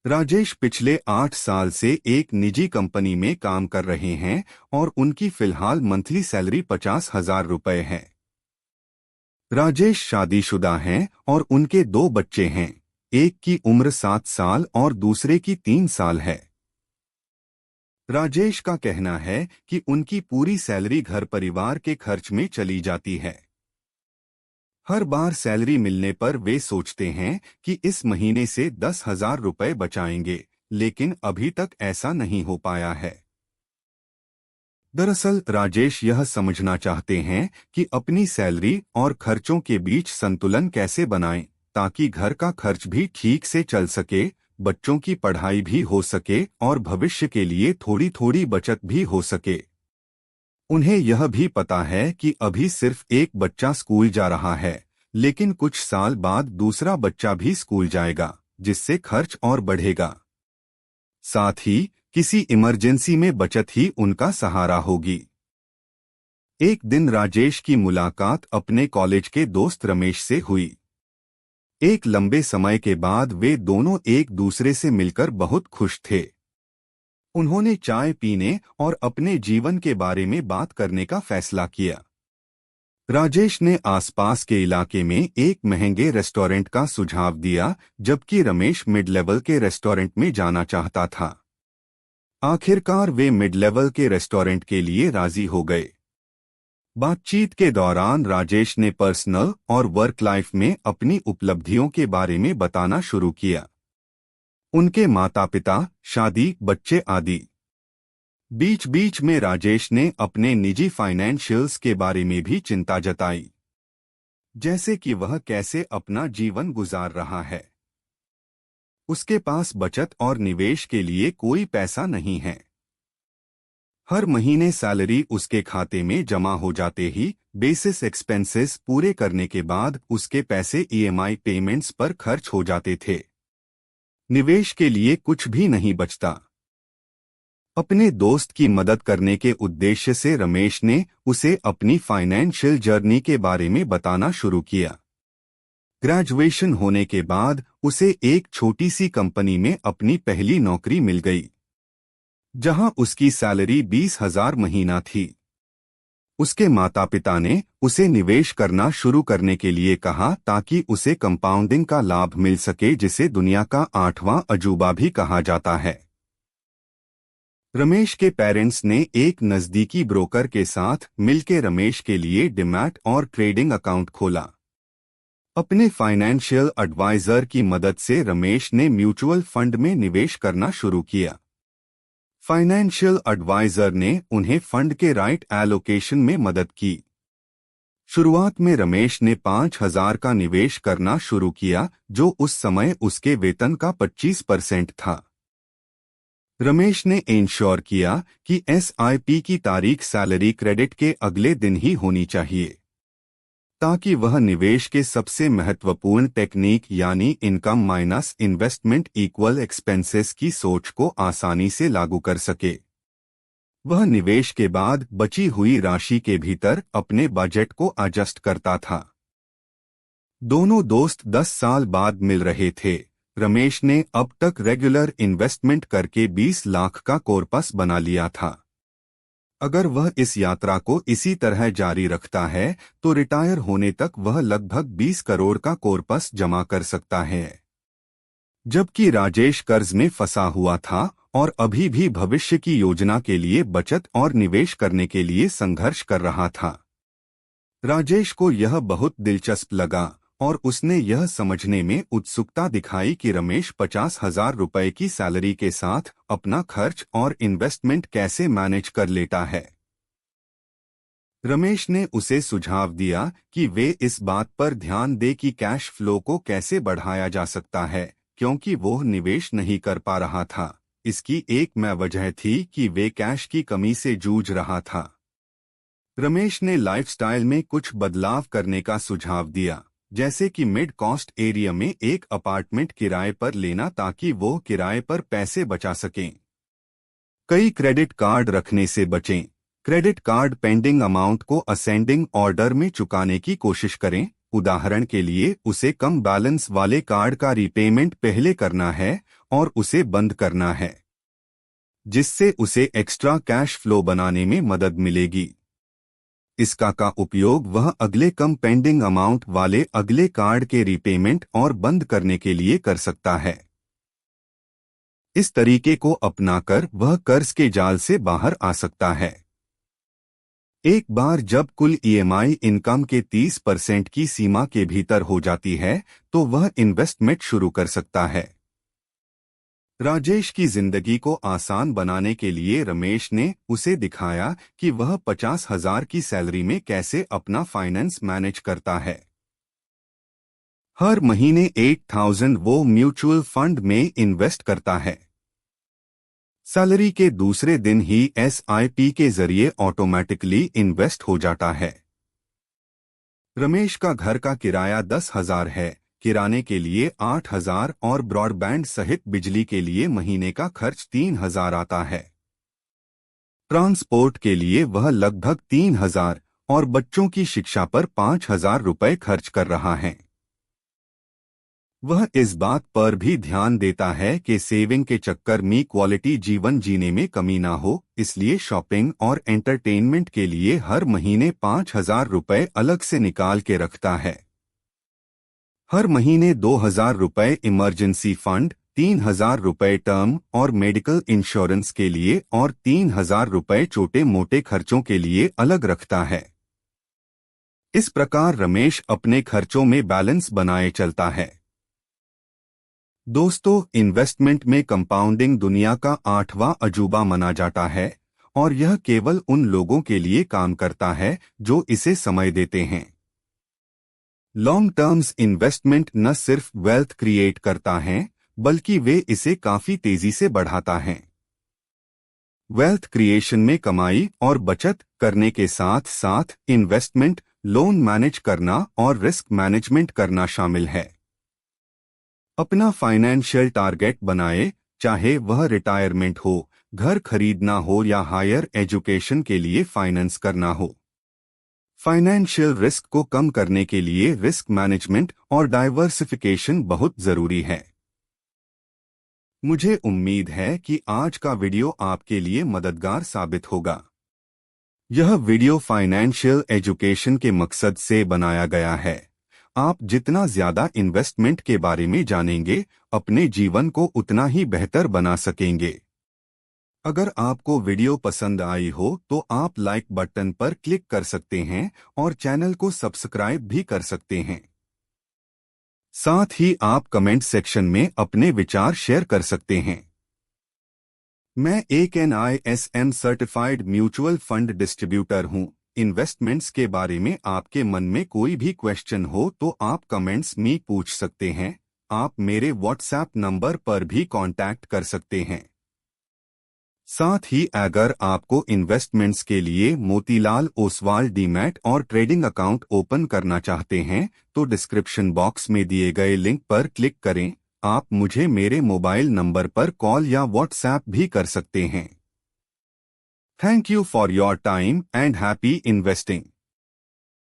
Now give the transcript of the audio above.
राजेश पिछले 8 साल से एक निजी कंपनी में काम कर रहे हैं और उनकी फिलहाल मंथली सैलरी 50,000 रुपए है। राजेश शादीशुदा हैं और उनके 2 बच्चे हैं। एक की उम्र 7 साल और दूसरे की 3 साल है। राजेश का कहना है कि उनकी पूरी सैलरी घर परिवार के खर्च में चली जाती है। हर बार सैलरी मिलने पर वे सोचते हैं कि इस महीने से 10,000 रुपए बचाएंगे, लेकिन अभी तक ऐसा नहीं हो पाया है। दरअसल राजेश यह समझना चाहते हैं कि अपनी सैलरी और खर्चों के बीच संतुलन कैसे बनाएं, ताकि घर का खर्च भी ठीक से चल सके, बच्चों की पढ़ाई भी हो सके और भविष्य के लिए थोड़ी थोड़ी बचत भी हो सके। उन्हें यह भी पता है कि अभी सिर्फ एक बच्चा स्कूल जा रहा है, लेकिन कुछ साल बाद दूसरा बच्चा भी स्कूल जाएगा, जिससे खर्च और बढ़ेगा। साथ ही किसी इमरजेंसी में बचत ही उनका सहारा होगी। एक दिन राजेश की मुलाकात अपने कॉलेज के दोस्त रमेश से हुई। एक लंबे समय के बाद वे दोनों एक दूसरे से मिलकर बहुत खुश थे। उन्होंने चाय पीने और अपने जीवन के बारे में बात करने का फैसला किया। राजेश ने आसपास के इलाके में एक महंगे रेस्टोरेंट का सुझाव दिया, जबकि रमेश मिड लेवल के रेस्टोरेंट में जाना चाहता था। आखिरकार वे मिड लेवल के रेस्टोरेंट के लिए राजी हो गए। बातचीत के दौरान राजेश ने पर्सनल और वर्क लाइफ में अपनी उपलब्धियों के बारे में बताना शुरू किया। उनके माता पिता, शादी, बच्चे आदि। बीच बीच में राजेश ने अपने निजी फाइनेंशियल्स के बारे में भी चिंता जताई, जैसे कि वह कैसे अपना जीवन गुजार रहा है। उसके पास बचत और निवेश के लिए कोई पैसा नहीं है। हर महीने सैलरी उसके खाते में जमा हो जाते ही बेसिस एक्सपेंसेस पूरे करने के बाद उसके पैसे ईएमआई पेमेंट्स पर खर्च हो जाते थे। निवेश के लिए कुछ भी नहीं बचता। अपने दोस्त की मदद करने के उद्देश्य से रमेश ने उसे अपनी फाइनेंशियल जर्नी के बारे में बताना शुरू किया। ग्रेजुएशन होने के बाद उसे एक छोटी सी कंपनी में अपनी पहली नौकरी मिल गई, जहां उसकी सैलरी 20,000 महीना थी। उसके माता पिता ने उसे निवेश करना शुरू करने के लिए कहा, ताकि उसे कंपाउंडिंग का लाभ मिल सके, जिसे दुनिया का 8वां अजूबा भी कहा जाता है। रमेश के पेरेंट्स ने एक नज़दीकी ब्रोकर के साथ मिलकर रमेश के लिए डीमैट और ट्रेडिंग अकाउंट खोला। अपने फाइनेंशियल एडवाइजर की मदद से रमेश ने म्यूचुअल फंड में निवेश करना शुरू किया। फाइनेंशियल एडवाइजर ने उन्हें फंड के राइट एलोकेशन में मदद की। शुरुआत में रमेश ने 5,000 का निवेश करना शुरू किया, जो उस समय उसके वेतन का 25% था। रमेश ने इंश्योर किया कि एसआईपी की तारीख सैलरी क्रेडिट के अगले दिन ही होनी चाहिए, ताकि वह निवेश के सबसे महत्वपूर्ण टेक्निक यानी income minus investment equal expenses की सोच को आसानी से लागू कर सके। वह निवेश के बाद बची हुई राशि के भीतर अपने बजट को एडजस्ट करता था। दोनों दोस्त 10 साल बाद मिल रहे थे। रमेश ने अब तक रेगुलर इन्वेस्टमेंट करके 20 लाख का कॉर्पस बना लिया था। अगर वह इस यात्रा को इसी तरह जारी रखता है तो रिटायर होने तक वह लगभग 20 करोड़ का कॉर्पस जमा कर सकता है। जबकि राजेश कर्ज में फंसा हुआ था और अभी भी भविष्य की योजना के लिए बचत और निवेश करने के लिए संघर्ष कर रहा था। राजेश को यह बहुत दिलचस्प लगा और उसने यह समझने में उत्सुकता दिखाई कि रमेश 50,000 रुपए की सैलरी के साथ अपना खर्च और इन्वेस्टमेंट कैसे मैनेज कर लेता है। रमेश ने उसे सुझाव दिया कि वे इस बात पर ध्यान दें कि कैश फ्लो को कैसे बढ़ाया जा सकता है, क्योंकि वो निवेश नहीं कर पा रहा था। इसकी एक वजह थी कि वे कैश की कमी से जूझ रहा था। रमेश ने लाइफस्टाइल में कुछ बदलाव करने का सुझाव दिया, जैसे कि मिड कॉस्ट एरिया में एक अपार्टमेंट किराए पर लेना, ताकि वो किराए पर पैसे बचा सकें। कई क्रेडिट कार्ड रखने से बचें। क्रेडिट कार्ड पेंडिंग अमाउंट को असेंडिंग ऑर्डर में चुकाने की कोशिश करें। उदाहरण के लिए उसे कम बैलेंस वाले कार्ड का रीपेमेंट पहले करना है और उसे बंद करना है, जिससे उसे एक्स्ट्रा कैश फ्लो बनाने में मदद मिलेगी। इसका का उपयोग वह अगले कम पेंडिंग अमाउंट वाले अगले कार्ड के रीपेमेंट और बंद करने के लिए कर सकता है। इस तरीके को अपनाकर वह कर्ज के जाल से बाहर आ सकता है। एक बार जब कुल ईएमआई इनकम के 30% की सीमा के भीतर हो जाती है तो वह इन्वेस्टमेंट शुरू कर सकता है। राजेश की जिंदगी को आसान बनाने के लिए रमेश ने उसे दिखाया कि वह 50,000 की सैलरी में कैसे अपना फाइनेंस मैनेज करता है। हर महीने 8,000 वो म्यूचुअल फंड में इन्वेस्ट करता है। सैलरी के दूसरे दिन ही एसआईपी के जरिए ऑटोमेटिकली इन्वेस्ट हो जाता है। रमेश का घर का किराया 10,000 है, किराने के लिए 8,000 और ब्रॉडबैंड सहित बिजली के लिए महीने का खर्च 3,000 आता है। ट्रांसपोर्ट के लिए वह लगभग 3,000 और बच्चों की शिक्षा पर 5,000 रुपए खर्च कर रहा है। वह इस बात पर भी ध्यान देता है कि सेविंग के चक्कर में क्वालिटी जीवन जीने में कमी ना हो, इसलिए शॉपिंग और एंटरटेनमेंट के लिए हर महीने 5,000 रुपए अलग से निकाल के रखता है। हर महीने 2,000 रुपए इमरजेंसी फंड, 3,000 रुपए टर्म और मेडिकल इंश्योरेंस के लिए और 3,000 रुपए छोटे मोटे खर्चों के लिए अलग रखता है। इस प्रकार रमेश अपने खर्चों में बैलेंस बनाए चलता है। दोस्तों, इन्वेस्टमेंट में कंपाउंडिंग दुनिया का 8वां अजूबा माना जाता है और यह केवल उन लोगों के लिए काम करता है जो इसे समय देते हैं। लॉन्ग टर्म्स इन्वेस्टमेंट न सिर्फ वेल्थ क्रिएट करता है बल्कि वे इसे काफी तेजी से बढ़ाता है। वेल्थ क्रिएशन में कमाई और बचत करने के साथ साथ इन्वेस्टमेंट, लोन मैनेज करना और रिस्क मैनेजमेंट करना शामिल है। अपना फाइनेंशियल टारगेट बनाए, चाहे वह रिटायरमेंट हो, घर खरीदना हो या हायर एजुकेशन के लिए फाइनेंस करना हो। फाइनेंशियल रिस्क को कम करने के लिए रिस्क मैनेजमेंट और डाइवर्सिफिकेशन बहुत जरूरी है। मुझे उम्मीद है कि आज का वीडियो आपके लिए मददगार साबित होगा। यह वीडियो फाइनेंशियल एजुकेशन के मकसद से बनाया गया है। आप जितना ज्यादा इन्वेस्टमेंट के बारे में जानेंगे, अपने जीवन को उतना ही बेहतर बना सकेंगे। अगर आपको वीडियो पसंद आई हो तो आप लाइक बटन पर क्लिक कर सकते हैं और चैनल को सब्सक्राइब भी कर सकते हैं। साथ ही आप कमेंट सेक्शन में अपने विचार शेयर कर सकते हैं। मैं एक NISM certified mutual fund distributor हूं। इन्वेस्टमेंट्स के बारे में आपके मन में कोई भी क्वेश्चन हो तो आप कमेंट्स में पूछ सकते हैं। आप मेरे व्हाट्सएप नंबर पर भी कांटेक्ट कर सकते हैं। साथ ही अगर आपको इन्वेस्टमेंट्स के लिए मोतीलाल ओसवाल डीमैट और ट्रेडिंग अकाउंट ओपन करना चाहते हैं तो डिस्क्रिप्शन बॉक्स में दिए गए लिंक पर क्लिक करें। आप मुझे मेरे मोबाइल नंबर पर कॉल या व्हाट्सएप भी कर सकते हैं। Thank you for your time and happy investing.